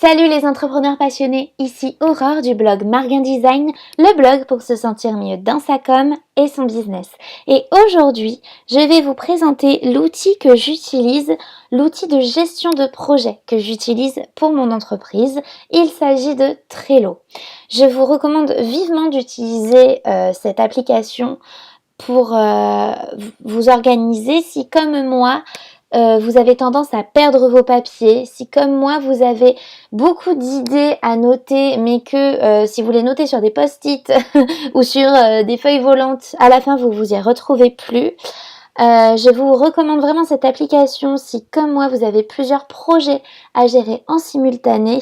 Salut les entrepreneurs passionnés, ici Aurore du blog Marguin Design, le blog pour se sentir mieux dans sa com et son business. Et aujourd'hui, je vais vous présenter l'outil que j'utilise, l'outil de gestion de projet que j'utilise pour mon entreprise. Il s'agit de Trello. Je vous recommande vivement d'utiliser cette application pour vous organiser si comme moi, vous avez tendance à perdre vos papiers, si comme moi vous avez beaucoup d'idées à noter mais que si vous les notez sur des post-it ou sur des feuilles volantes, à la fin vous vous y retrouvez plus. Je vous recommande vraiment cette application si comme moi vous avez plusieurs projets à gérer en simultané.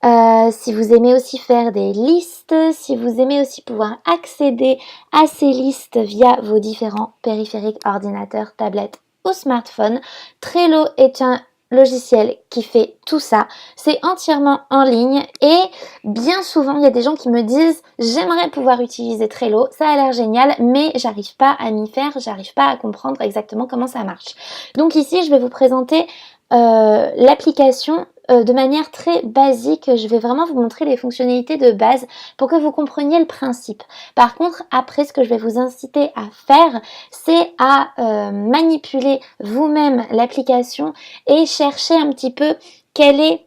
Si vous aimez aussi faire des listes, si vous aimez aussi pouvoir accéder à ces listes via vos différents périphériques, ordinateurs, tablettes ou smartphones, Trello est un logiciel qui fait tout ça. C'est entièrement en ligne et bien souvent il y a des gens qui me disent j'aimerais pouvoir utiliser Trello, ça a l'air génial mais j'arrive pas à m'y faire, j'arrive pas à comprendre exactement comment ça marche. Donc ici je vais vous présenter l'application de manière très basique. Je vais vraiment vous montrer les fonctionnalités de base pour que vous compreniez le principe. Par contre, après, ce que je vais vous inciter à faire, c'est à manipuler vous-même l'application et chercher un petit peu quelle est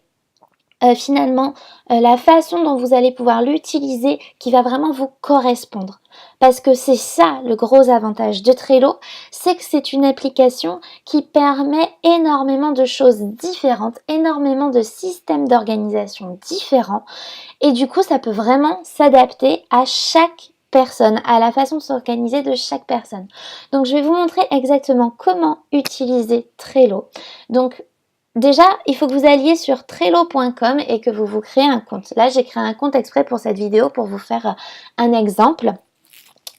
finalement la façon dont vous allez pouvoir l'utiliser qui va vraiment vous correspondre. Parce que c'est ça le gros avantage de Trello, c'est que c'est une application qui permet énormément de choses différentes, énormément de systèmes d'organisation différents et du coup ça peut vraiment s'adapter à chaque personne, à la façon de s'organiser de chaque personne. Donc je vais vous montrer exactement comment utiliser Trello. Donc déjà, il faut que vous alliez sur Trello.com et que vous vous créez un compte. Là, j'ai créé un compte exprès pour cette vidéo pour vous faire un exemple.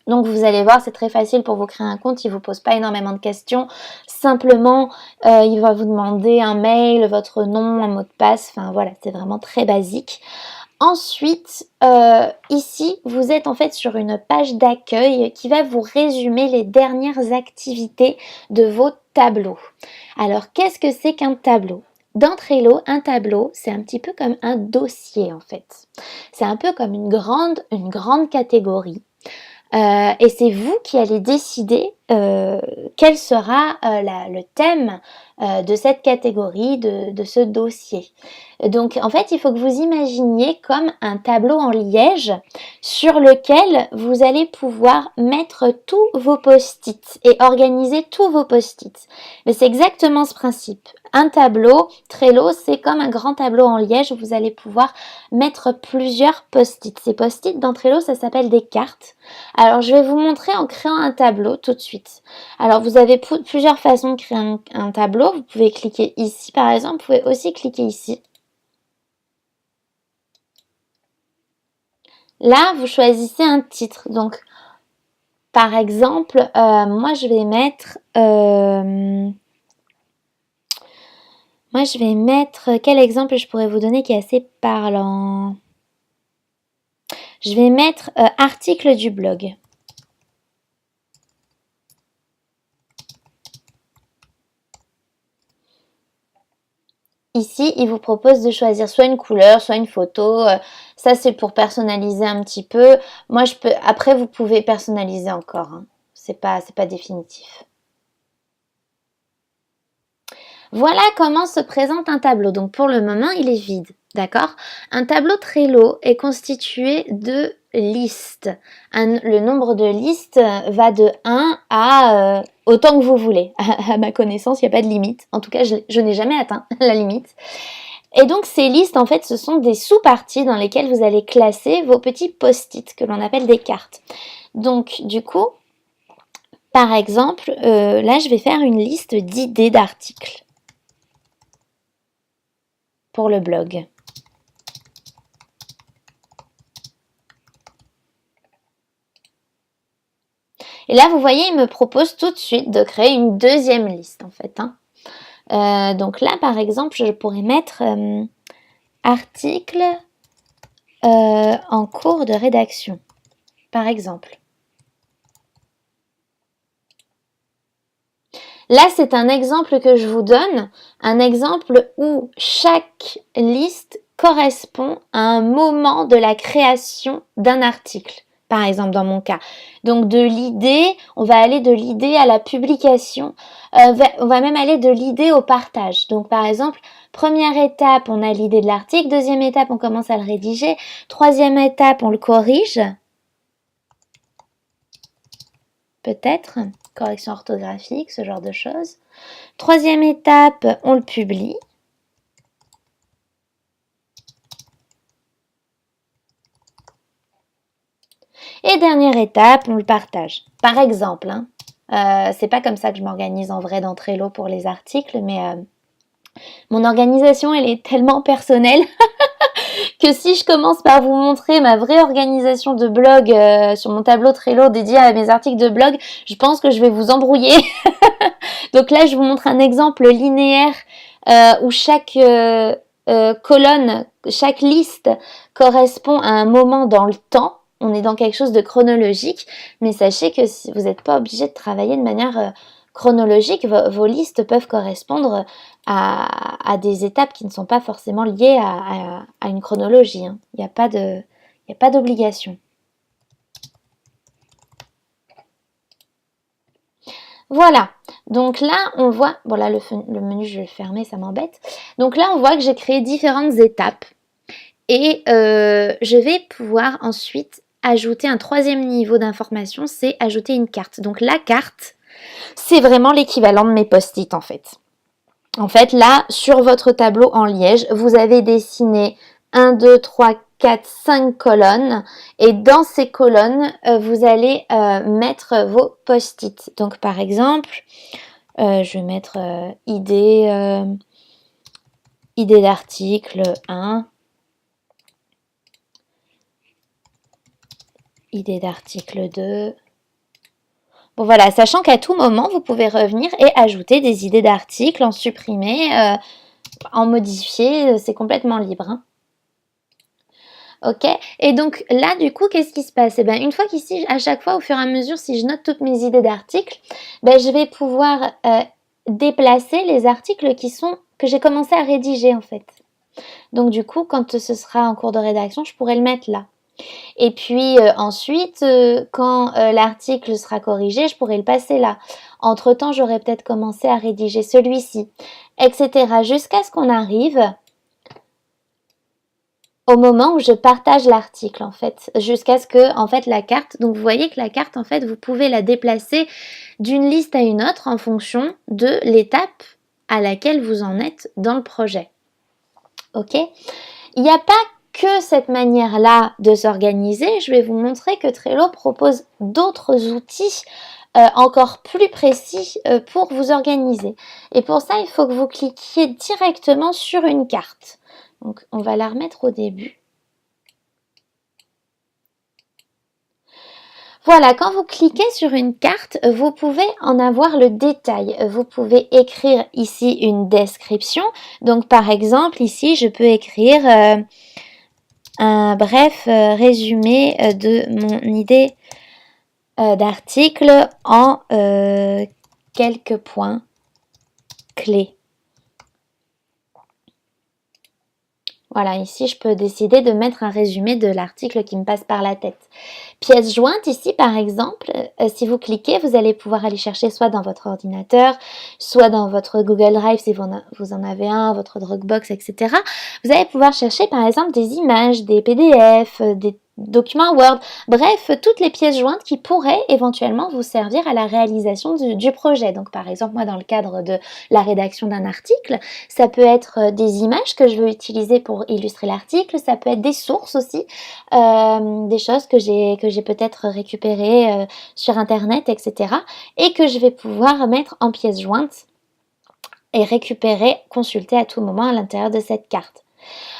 Donc vous allez voir, c'est très facile pour vous créer un compte, il ne vous pose pas énormément de questions. Simplement, il va vous demander un mail, votre nom, un mot de passe, enfin voilà, c'est vraiment très basique. Ensuite, ici, vous êtes en fait sur une page d'accueil qui va vous résumer les dernières activités de vos tableaux. Alors, qu'est-ce que c'est qu'un tableau? Dans Trello, un tableau, c'est un petit peu comme un dossier en fait. C'est un peu comme une grande catégorie. Et c'est vous qui allez décider quel sera le thème de cette catégorie, de ce dossier. Donc en fait, il faut que vous imaginiez comme un tableau en liège sur lequel vous allez pouvoir mettre tous vos post-it et organiser tous vos post-it. Mais c'est exactement ce principe. Un tableau, Trello, c'est comme un grand tableau en liège où vous allez pouvoir mettre plusieurs post-it. Ces post-it dans Trello, ça s'appelle des cartes. Alors, je vais vous montrer en créant un tableau tout de suite. Alors, vous avez plusieurs façons de créer un tableau. Vous pouvez cliquer ici, par exemple. Vous pouvez aussi cliquer ici. Là, vous choisissez un titre. Donc, par exemple, moi, je vais mettre... quel exemple je pourrais vous donner qui est assez parlant? Je vais mettre article du blog. Ici, il vous propose de choisir soit une couleur, soit une photo. Ça, c'est pour personnaliser un petit peu. Moi, je peux. Après, vous pouvez personnaliser encore. Hein. C'est pas définitif. Voilà comment se présente un tableau. Donc, pour le moment, il est vide. D'accord? Un tableau Trello est constitué de listes. Le nombre de listes va de 1 à autant que vous voulez. À ma connaissance, il n'y a pas de limite. En tout cas, je n'ai jamais atteint la limite. Et donc, ces listes, en fait, ce sont des sous-parties dans lesquelles vous allez classer vos petits post-it, que l'on appelle des cartes. Donc, du coup, par exemple, là, je vais faire une liste d'idées d'articles pour le blog. Et là, vous voyez, il me propose tout de suite de créer une deuxième liste, en fait. Hein. Donc là, par exemple, je pourrais mettre article en cours de rédaction, par exemple. Là, c'est un exemple que je vous donne, un exemple où chaque liste correspond à un moment de la création d'un article, par exemple dans mon cas. Donc de l'idée, on va aller de l'idée à la publication, on va même aller de l'idée au partage. Donc par exemple, première étape, on a l'idée de l'article, deuxième étape, on commence à le rédiger, troisième étape, on le corrige, peut-être, correction orthographique, ce genre de choses. Troisième étape, on le publie. Et dernière étape, on le partage. Par exemple, c'est pas comme ça que je m'organise en vrai dans Trello pour les articles, mais mon organisation, elle est tellement personnelle que si je commence par vous montrer ma vraie organisation de blog sur mon tableau Trello dédié à mes articles de blog, je pense que je vais vous embrouiller. Donc là, je vous montre un exemple linéaire où chaque colonne, chaque liste correspond à un moment dans le temps. On est dans quelque chose de chronologique, mais sachez que vous n'êtes pas obligé de travailler de manière chronologique. Vos listes peuvent correspondre à des étapes qui ne sont pas forcément liées à une chronologie. Hein. Il n'y a pas d'obligation. Voilà, donc là on voit, bon là le menu je vais le fermer, ça m'embête. Donc là on voit que j'ai créé différentes étapes et je vais pouvoir ensuite ajouter un troisième niveau d'information, c'est ajouter une carte. Donc la carte, c'est vraiment l'équivalent de mes post-it en fait. En fait là, sur votre tableau en liège, vous avez dessiné 1, 2, 3, 4, 5 colonnes et dans ces colonnes, vous allez mettre vos post-it. Donc par exemple, je vais mettre idée d'article 1, idée d'article 2. Bon voilà, sachant qu'à tout moment, vous pouvez revenir et ajouter des idées d'articles, en supprimer, en modifier, c'est complètement libre. Hein. Ok, et donc là du coup qu'est-ce qui se passe? Et bien une fois qu'ici à chaque fois au fur et à mesure si je note toutes mes idées d'articles, ben, je vais pouvoir déplacer les articles que j'ai commencé à rédiger en fait. Donc du coup quand ce sera en cours de rédaction je pourrai le mettre là. Et puis ensuite quand l'article sera corrigé je pourrai le passer là. Entre temps j'aurai peut-être commencé à rédiger celui-ci, etc. Jusqu'à ce qu'on arrive au moment où je partage l'article en fait, jusqu'à ce que en fait la carte, donc vous voyez que la carte en fait vous pouvez la déplacer d'une liste à une autre en fonction de l'étape à laquelle vous en êtes dans le projet. Ok, il n'y a pas que cette manière-là de s'organiser, je vais vous montrer que Trello propose d'autres outils encore plus précis pour vous organiser. Et pour ça, il faut que vous cliquiez directement sur une carte. Donc, on va la remettre au début. Voilà, quand vous cliquez sur une carte, vous pouvez en avoir le détail. Vous pouvez écrire ici une description. Donc, par exemple, ici, je peux écrire un bref résumé de mon idée d'article en quelques points clés. Voilà, ici, je peux décider de mettre un résumé de l'article qui me passe par la tête. Pièce jointe, ici, par exemple, si vous cliquez, vous allez pouvoir aller chercher soit dans votre ordinateur, soit dans votre Google Drive si vous en avez un, votre Dropbox, etc. Vous allez pouvoir chercher, par exemple, des images, des PDF, des documents Word, bref, toutes les pièces jointes qui pourraient éventuellement vous servir à la réalisation du projet. Donc par exemple, moi dans le cadre de la rédaction d'un article, ça peut être des images que je veux utiliser pour illustrer l'article, ça peut être des sources aussi, des choses que j'ai peut-être récupérées sur internet, etc. et que je vais pouvoir mettre en pièces jointes et récupérer, consulter à tout moment à l'intérieur de cette carte.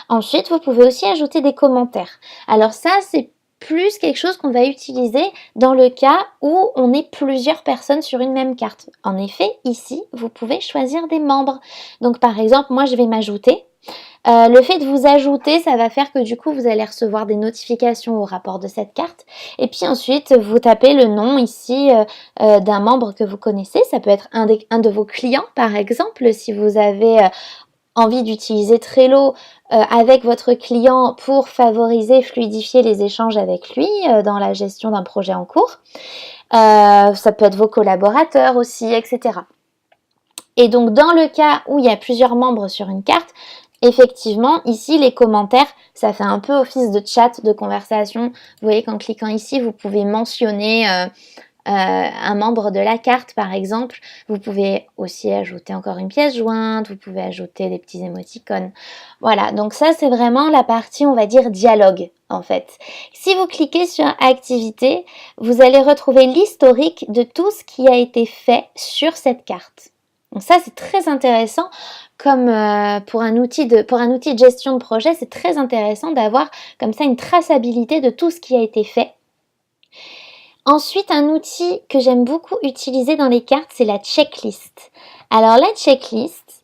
Ensuite, vous pouvez aussi ajouter des commentaires. Alors ça, c'est plus quelque chose qu'on va utiliser dans le cas où on est plusieurs personnes sur une même carte. En effet, ici, vous pouvez choisir des membres. Donc par exemple, moi je vais m'ajouter. Le fait de vous ajouter, ça va faire que du coup, vous allez recevoir des notifications au rapport de cette carte. Et puis ensuite, vous tapez le nom ici d'un membre que vous connaissez. Ça peut être un de vos clients, par exemple, si vous avez envie d'utiliser Trello avec votre client pour favoriser, fluidifier les échanges avec lui dans la gestion d'un projet en cours. Ça peut être vos collaborateurs aussi, etc. Et donc dans le cas où il y a plusieurs membres sur une carte, effectivement, ici, les commentaires, ça fait un peu office de chat, de conversation. Vous voyez qu'en cliquant ici, vous pouvez mentionner un membre de la carte, par exemple. Vous pouvez aussi ajouter encore une pièce jointe, vous pouvez ajouter des petits émoticônes. Voilà, donc ça, c'est vraiment la partie, on va dire, dialogue, en fait. Si vous cliquez sur Activité, vous allez retrouver l'historique de tout ce qui a été fait sur cette carte. Donc ça, c'est très intéressant. Comme pour un outil de gestion de projet, c'est très intéressant d'avoir comme ça une traçabilité de tout ce qui a été fait. Ensuite, un outil que j'aime beaucoup utiliser dans les cartes, c'est la checklist. Alors la checklist,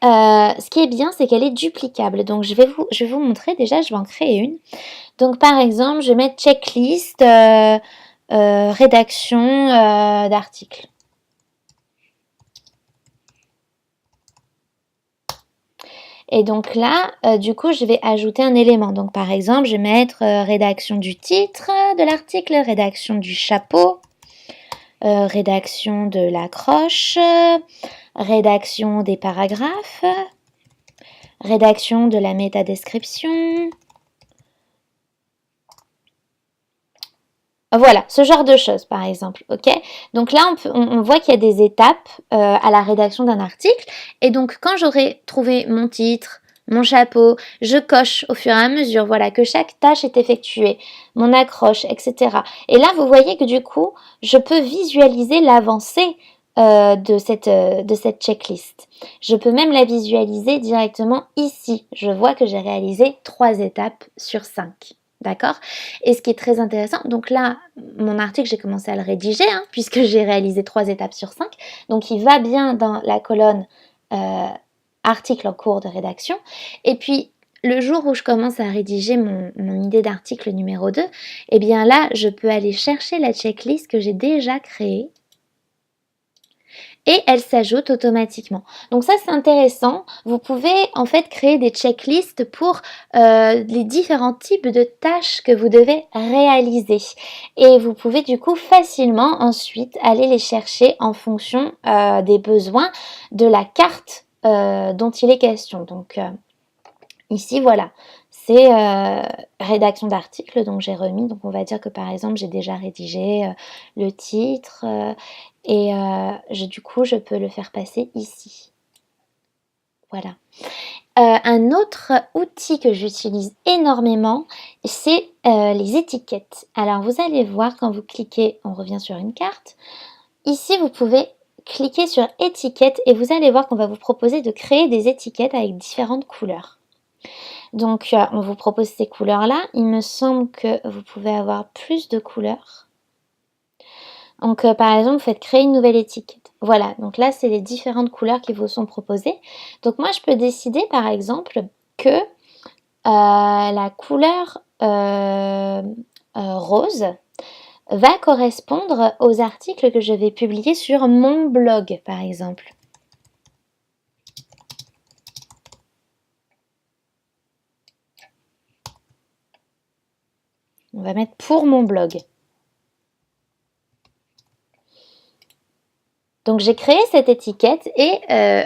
ce qui est bien, c'est qu'elle est duplicable. Donc je vais vous montrer déjà, je vais en créer une. Donc par exemple, je vais mettre checklist, rédaction d'articles. Et donc là, du coup, je vais ajouter un élément. Donc par exemple, je vais mettre rédaction du titre de l'article, rédaction du chapeau, rédaction de l'accroche, rédaction des paragraphes, rédaction de la métadescription. Voilà, ce genre de choses par exemple, ok? Donc là, on voit qu'il y a des étapes à la rédaction d'un article. Et donc, quand j'aurai trouvé mon titre, mon chapeau, je coche au fur et à mesure, voilà, que chaque tâche est effectuée, mon accroche, etc. Et là, vous voyez que du coup, je peux visualiser l'avancée de cette checklist. Je peux même la visualiser directement ici. Je vois que j'ai réalisé 3 étapes sur 5. D'accord? Et ce qui est très intéressant, donc là, mon article, j'ai commencé à le rédiger, puisque j'ai réalisé 3 étapes sur 5. Donc, il va bien dans la colonne article en cours de rédaction. Et puis, le jour où je commence à rédiger mon idée d'article numéro 2, eh bien là, je peux aller chercher la checklist que j'ai déjà créée et elle s'ajoute automatiquement. Donc ça, c'est intéressant. Vous pouvez en fait créer des checklists pour les différents types de tâches que vous devez réaliser. Et vous pouvez du coup facilement ensuite aller les chercher en fonction des besoins de la carte dont il est question. Donc ici, voilà. C'est rédaction d'article, donc j'ai remis. Donc on va dire que par exemple, j'ai déjà rédigé le titre et du coup, je peux le faire passer ici. Voilà. Un autre outil que j'utilise énormément, c'est les étiquettes. Alors vous allez voir quand vous cliquez, on revient sur une carte. Ici, vous pouvez cliquer sur étiquette et vous allez voir qu'on va vous proposer de créer des étiquettes avec différentes couleurs. Donc, on vous propose ces couleurs-là. Il me semble que vous pouvez avoir plus de couleurs. Donc, par exemple, vous faites créer une nouvelle étiquette. Voilà, donc là, c'est les différentes couleurs qui vous sont proposées. Donc, moi, je peux décider, par exemple, que la couleur rose va correspondre aux articles que je vais publier sur mon blog, par exemple. On va mettre pour mon blog. Donc j'ai créé cette étiquette et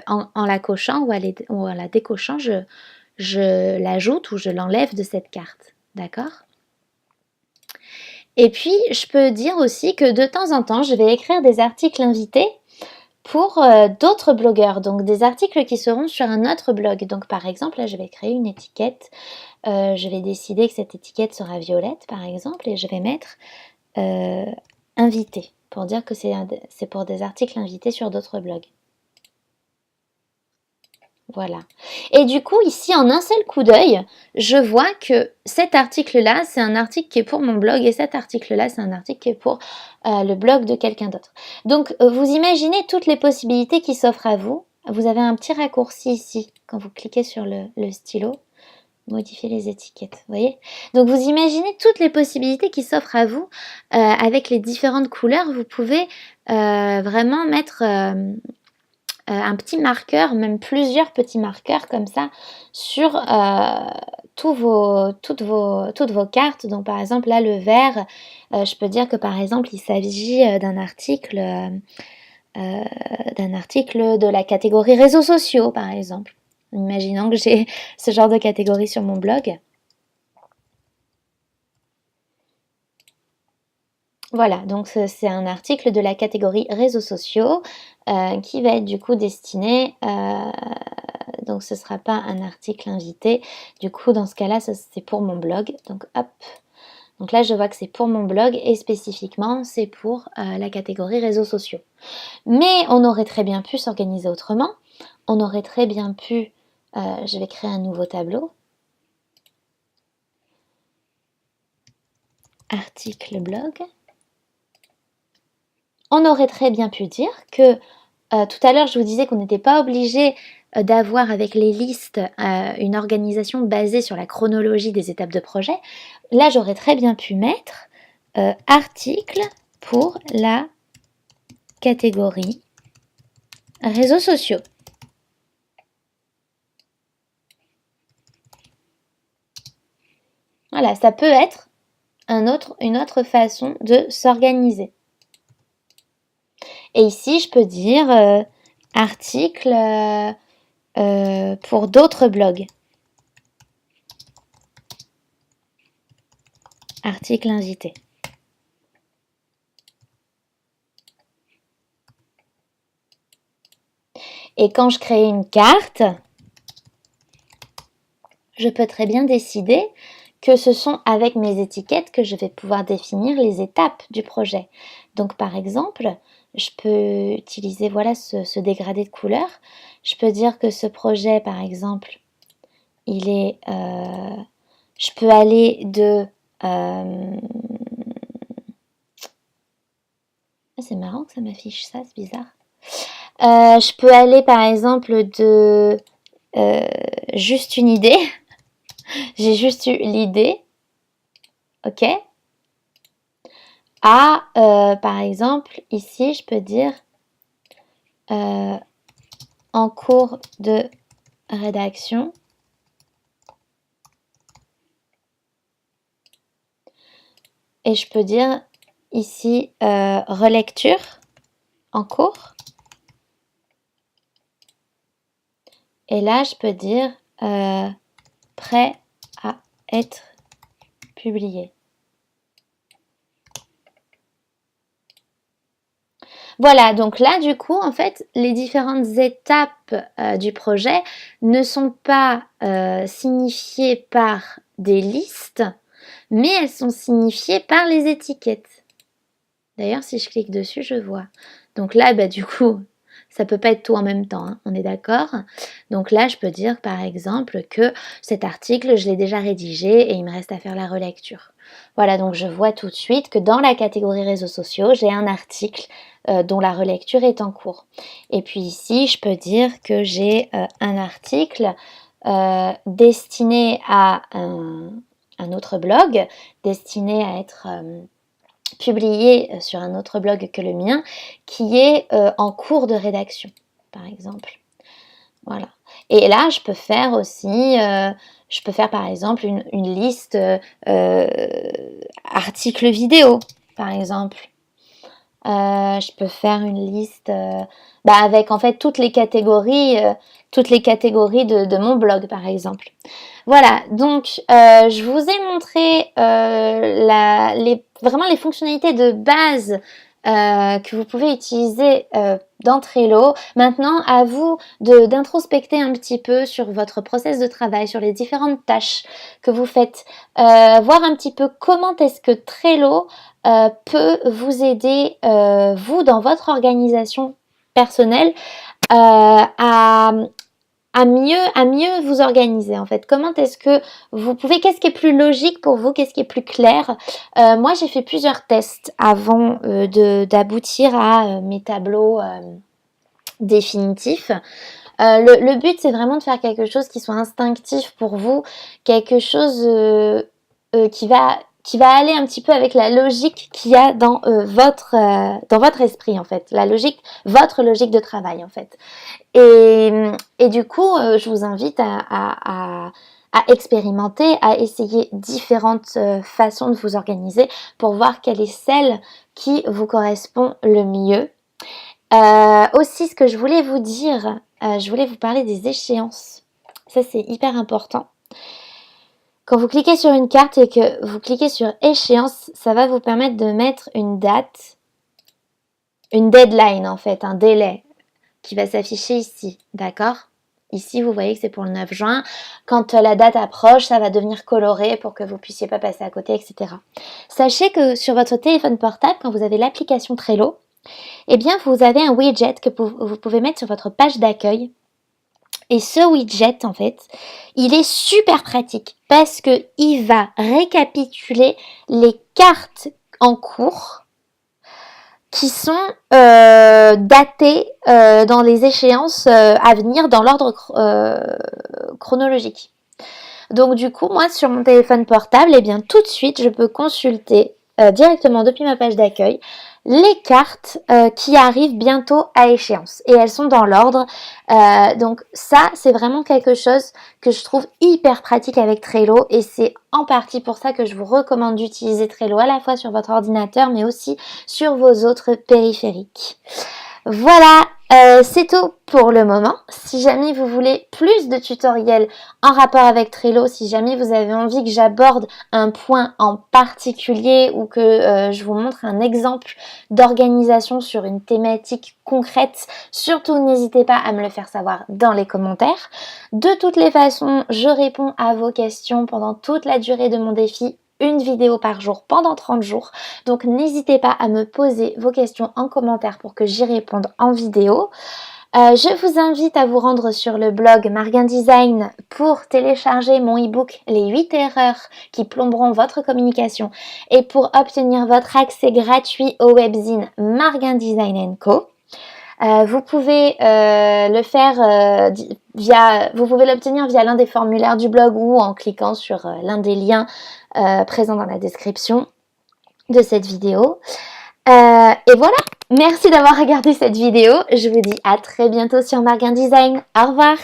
en la cochant ou en la décochant, je l'ajoute ou je l'enlève de cette carte. D'accord? Et puis je peux dire aussi que de temps en temps, je vais écrire des articles invités pour d'autres blogueurs, donc des articles qui seront sur un autre blog. Donc par exemple, là je vais créer une étiquette. Je vais décider que cette étiquette sera violette par exemple et je vais mettre invité pour dire que c'est pour des articles invités sur d'autres blogs. Voilà. Et du coup, ici, en un seul coup d'œil, je vois que cet article-là, c'est un article qui est pour mon blog et cet article-là, c'est un article qui est pour le blog de quelqu'un d'autre. Donc, vous imaginez toutes les possibilités qui s'offrent à vous. Vous avez un petit raccourci ici, quand vous cliquez sur le stylo. Modifier les étiquettes, vous voyez? Donc, vous imaginez toutes les possibilités qui s'offrent à vous avec les différentes couleurs. Vous pouvez vraiment mettre un petit marqueur, même plusieurs petits marqueurs comme ça sur toutes vos cartes. Donc par exemple là le vert, je peux dire que par exemple il s'agit d'un article de la catégorie réseaux sociaux par exemple. Imaginons que j'ai ce genre de catégorie sur mon blog. Voilà, donc c'est un article de la catégorie réseaux sociaux qui va être du coup destiné, donc ce ne sera pas un article invité, du coup dans ce cas-là c'est pour mon blog, donc hop, donc là je vois que c'est pour mon blog et spécifiquement c'est pour la catégorie réseaux sociaux. Mais on aurait très bien pu s'organiser autrement, on aurait très bien pu, je vais créer un nouveau tableau, article blog. On aurait très bien pu dire que, tout à l'heure je vous disais qu'on n'était pas obligé d'avoir avec les listes une organisation basée sur la chronologie des étapes de projet. Là j'aurais très bien pu mettre article pour la catégorie réseaux sociaux. Voilà, ça peut être une autre façon de s'organiser. Et ici, je peux dire article pour d'autres blogs. Article invité. Et quand je crée une carte, je peux très bien décider que ce sont avec mes étiquettes que je vais pouvoir définir les étapes du projet. Donc par exemple, je peux utiliser voilà ce dégradé de couleurs. Je peux dire que ce projet par exemple, il est... je peux aller de... c'est marrant que ça m'affiche ça, c'est bizarre. Je peux aller par exemple de juste une idée. J'ai juste eu l'idée, ok, à, par exemple, ici, je peux dire en cours de rédaction, et je peux dire ici relecture en cours, et là, je peux dire prêt à être publié. Voilà, donc là, du coup, en fait, les différentes étapes du projet ne sont pas signifiées par des listes, mais elles sont signifiées par les étiquettes. D'ailleurs, si je clique dessus, je vois. Donc là, bah, du coup, ça peut pas être tout en même temps, hein, on est d'accord? Donc là, je peux dire, par exemple, que cet article, je l'ai déjà rédigé et il me reste à faire la relecture. Voilà, donc je vois tout de suite que dans la catégorie réseaux sociaux, j'ai un article dont la relecture est en cours. Et puis ici, je peux dire que j'ai un article destiné à un autre blog, destiné à être publié sur un autre blog que le mien, qui est en cours de rédaction, par exemple. Voilà. Et là, je peux faire aussi, je peux faire par exemple une liste articles vidéo, par exemple. Je peux faire une liste avec en fait toutes les catégories de mon blog, par exemple. Voilà, donc je vous ai montré vraiment les fonctionnalités de base que vous pouvez utiliser dans Trello. Maintenant, à vous d'introspecter un petit peu sur votre process de travail, sur les différentes tâches que vous faites, voir un petit peu comment est-ce que Trello peut vous aider, vous, dans votre organisation personnelle, à mieux vous organiser en fait. Comment est-ce que vous pouvez, qu'est-ce qui est plus logique pour vous, qu'est-ce qui est plus clair? Moi j'ai fait plusieurs tests avant d'aboutir à mes tableaux définitifs. Le but c'est vraiment de faire quelque chose qui soit instinctif pour vous, quelque chose qui va aller un petit peu avec la logique qu'il y a dans votre esprit en fait, votre logique de travail en fait. Et du coup, je vous invite à expérimenter, à essayer différentes façons de vous organiser pour voir quelle est celle qui vous correspond le mieux. Aussi, ce que je voulais vous dire, je voulais vous parler des échéances. Ça, c'est hyper important. Quand vous cliquez sur une carte et que vous cliquez sur échéance, ça va vous permettre de mettre une date, une deadline en fait, un délai qui va s'afficher ici, d'accord ? Ici, vous voyez que c'est pour le 9 juin. Quand la date approche, ça va devenir coloré pour que vous ne puissiez pas passer à côté, etc. Sachez que sur votre téléphone portable, quand vous avez l'application Trello, eh bien, vous avez un widget que vous pouvez mettre sur votre page d'accueil. Et ce widget, en fait, il est super pratique parce qu'il va récapituler les cartes en cours qui sont datées dans les échéances à venir dans l'ordre chronologique. Donc du coup, moi sur mon téléphone portable, eh bien tout de suite, je peux consulter directement depuis ma page d'accueil les cartes qui arrivent bientôt à échéance. Et elles sont dans l'ordre. Donc ça, c'est vraiment quelque chose que je trouve hyper pratique avec Trello. Et c'est en partie pour ça que je vous recommande d'utiliser Trello à la fois sur votre ordinateur, mais aussi sur vos autres périphériques. Voilà, c'est tout pour le moment. Si jamais vous voulez plus de tutoriels en rapport avec Trello, si jamais vous avez envie que j'aborde un point en particulier ou que je vous montre un exemple d'organisation sur une thématique concrète, surtout n'hésitez pas à me le faire savoir dans les commentaires. De toutes les façons, je réponds à vos questions pendant toute la durée de mon défi. Une vidéo par jour pendant 30 jours. Donc n'hésitez pas à me poser vos questions en commentaire pour que j'y réponde en vidéo. Je vous invite à vous rendre sur le blog Marguin Design pour télécharger mon e-book Les 8 erreurs qui plomberont votre communication et pour obtenir votre accès gratuit au webzine Marguin Design & Co. Vous pouvez le faire vous pouvez l'obtenir via l'un des formulaires du blog ou en cliquant sur l'un des liens présents dans la description de cette vidéo. Et voilà, merci d'avoir regardé cette vidéo. Je vous dis à très bientôt sur Marguin Design. Au revoir.